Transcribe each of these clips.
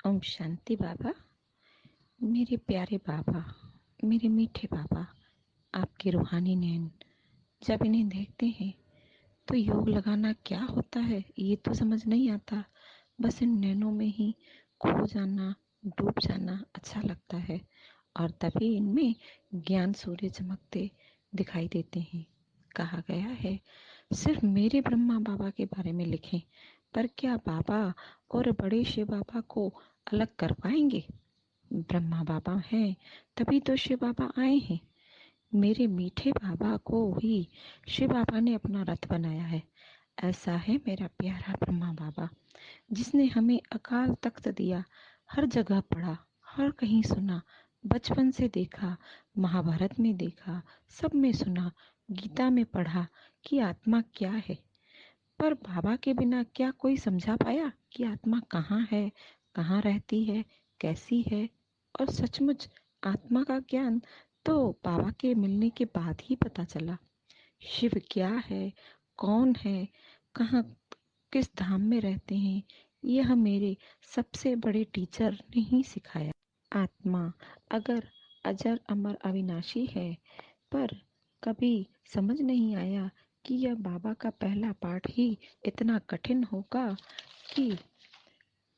ओम शांति बाबा। मेरे प्यारे बाबा, मेरे मीठे बाबा, आपके रूहानी नैन जब इन्हें देखते हैं तो योग लगाना क्या होता है ये तो समझ नहीं आता। बस इन नैनों में ही खो जाना, डूब जाना अच्छा लगता है। और तभी इनमें ज्ञान सूर्य चमकते दिखाई देते हैं। कहा गया है सिर्फ मेरे ब्रह्मा बाबा के बारे में लिखें, पर क्या बाबा और बड़े शिव बाबा को अलग कर पाएंगे? ब्रह्मा बाबा हैं तभी तो शिव बाबा आए हैं। मेरे मीठे बाबा को ही शिव बाबा ने अपना रथ बनाया है। ऐसा है मेरा प्यारा ब्रह्मा बाबा, जिसने हमें अकाल तख्त दिया। हर जगह पढ़ा, हर कहीं सुना, बचपन से देखा, महाभारत में देखा, सब में सुना, गीता में पढ़ा कि आत्मा क्या है। पर बाबा के बिना क्या कोई समझा पाया कि आत्मा कहाँ है, कहाँ रहती है, कैसी है? और सचमुच आत्मा का ज्ञान तो बाबा के मिलने के बाद ही पता चला। शिव क्या है, कौन है, कहाँ, किस धाम में रहते हैं, यह मेरे सबसे बड़े टीचर ने ही सिखाया। आत्मा अगर अजर अमर अविनाशी है, पर कभी समझ नहीं आया कि यह बाबा का पहला पाठ ही इतना कठिन होगा कि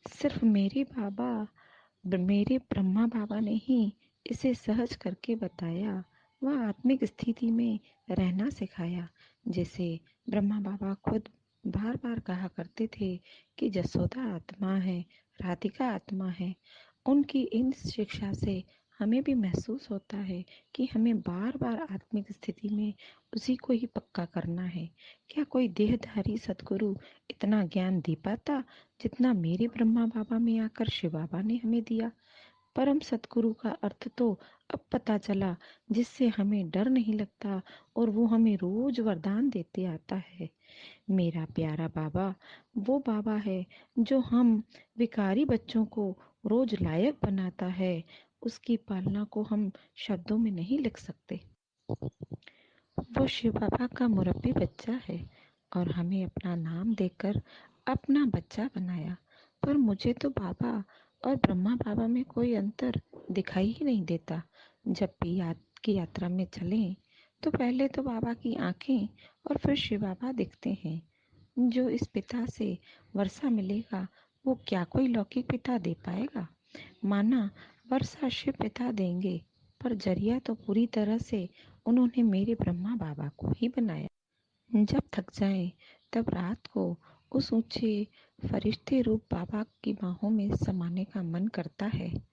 सिर्फ मेरे ब्रह्मा बाबा ने ही इसे सहज करके बताया। वह आत्मिक स्थिति में रहना सिखाया। जैसे ब्रह्मा बाबा खुद बार बार कहा करते थे कि जसोदा आत्मा है, राधिका आत्मा है। उनकी इन शिक्षा से हमें भी महसूस होता है कि हमें बार बार आत्मिक स्थिति में उसी को ही पक्का करना है। क्या कोई देहधारी सदगुरु इतना ज्ञान दे पाता जितना मेरे ब्रह्मा बाबा में आकर शिव बाबा ने हमें दिया? परम सतगुरु का अर्थ तो अब पता चला, जिससे हमें डर नहीं लगता और वो हमें रोज वरदान देते आता है। मेरा प्यारा बाबा वो बाबा है जो हम विकारी बच्चों को रोज लायक बनाता है। उसकी पालना को हम शब्दों में नहीं लिख सकते। वो शिव बाबा का मुरब्बी बच्चा है और हमें अपना नाम देकर अपना बच्चा बनाया। पर मुझे तो बाबा और ब्रह्मा बाबा में कोई अंतर दिखाई ही नहीं देता। जब भी की यात्रा में चलें तो पहले तो बाबा की आंखें और फिर शिव बाबा दिखते हैं। जो इस पिता से वर्षा मिलेगा वो क्या कोई लौकिक पिता दे पाएगा? माना वर्षा शिव पिता देंगे, पर जरिया तो पूरी तरह से उन्होंने मेरे ब्रह्मा बाबा को ही बनाया। जब थक जाए तब रात को उस ऊंचे फरिश्ते रूप बाबा की बाहों में समाने का मन करता है।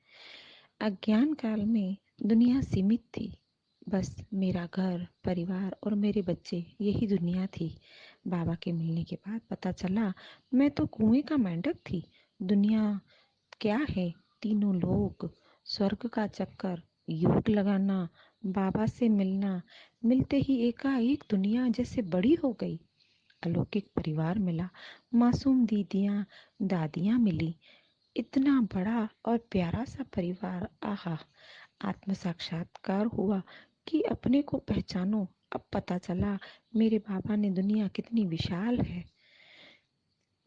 अज्ञान काल में दुनिया सीमित थी। बस मेरा घर, परिवार और मेरे बच्चे, यही दुनिया थी। बाबा के मिलने के बाद पता चला मैं तो कुएं का मेंढक थी। दुनिया क्या है? तीनों लोक, स्वर्ग का चक्कर, योग लगाना, बाबा से मिलना। मिलते ही एकाएक दुनिया जैसे बड़ी हो गई। अलौकिक परिवार मिला, मासूम दीदियां, दादियां मिली। इतना बड़ा और प्यारा सा परिवार, आहा! आत्म साक्षात्कार हुआ कि अपने को पहचानो। अब पता चला मेरे बाबा ने दुनिया कितनी विशाल है।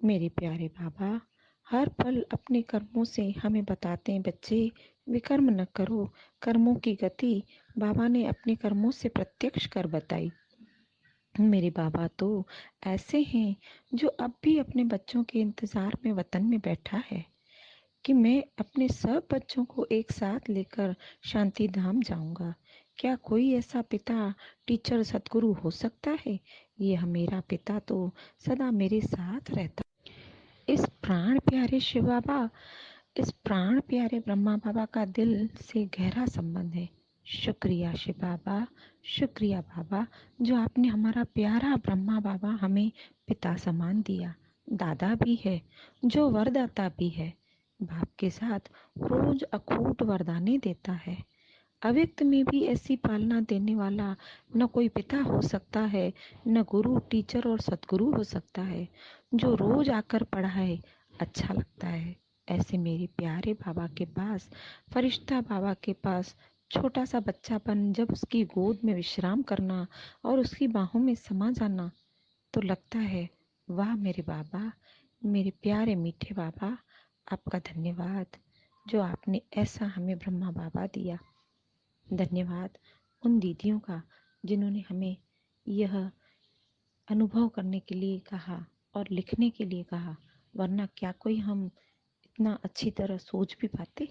मेरे प्यारे बाबा हर पल अपने कर्मों से हमें बताते हैं, बच्चे विकर्म न करो। कर्मों की गति बाबा ने अपने कर्मों से प्रत्यक्ष कर बताई। मेरे बाबा तो ऐसे हैं जो अब भी अपने बच्चों के इंतजार में वतन में बैठा है कि मैं अपने सब बच्चों को एक साथ लेकर शांति धाम जाऊंगा। क्या कोई ऐसा पिता, टीचर, सदगुरु हो सकता है? यह मेरा पिता तो सदा मेरे साथ रहता। इस प्राण प्यारे शिव बाबा, इस प्राण प्यारे ब्रह्मा बाबा का दिल से गहरा संबंध है। शुक्रिया शिव बाबा, शुक्रिया बाबा, जो आपने हमारा प्यारा ब्रह्मा बाबा हमें पिता समान दिया। दादा भी है, जो वरदाता भी है। बाप के साथ रोज अखूट वरदाने देता है। अव्यक्त में भी ऐसी पालना देने वाला न कोई पिता हो सकता है, न गुरु, टीचर और सतगुरु हो सकता है। जो रोज आकर पढ़ाए, अच्छा लगता है। ऐसे मेरे प्यारे बाबा के पास, फरिश्ता बाबा के पास छोटा सा बच्चापन, जब उसकी गोद में विश्राम करना और उसकी बाहों में समा जाना, तो लगता है वाह मेरे बाबा, मेरे प्यारे मीठे बाबा, आपका धन्यवाद जो आपने ऐसा हमें ब्रह्मा बाबा दिया। धन्यवाद उन दीदियों का जिन्होंने हमें यह अनुभव करने के लिए कहा और लिखने के लिए कहा, वरना क्या कोई हम इतना अच्छी तरह सोच भी पाते।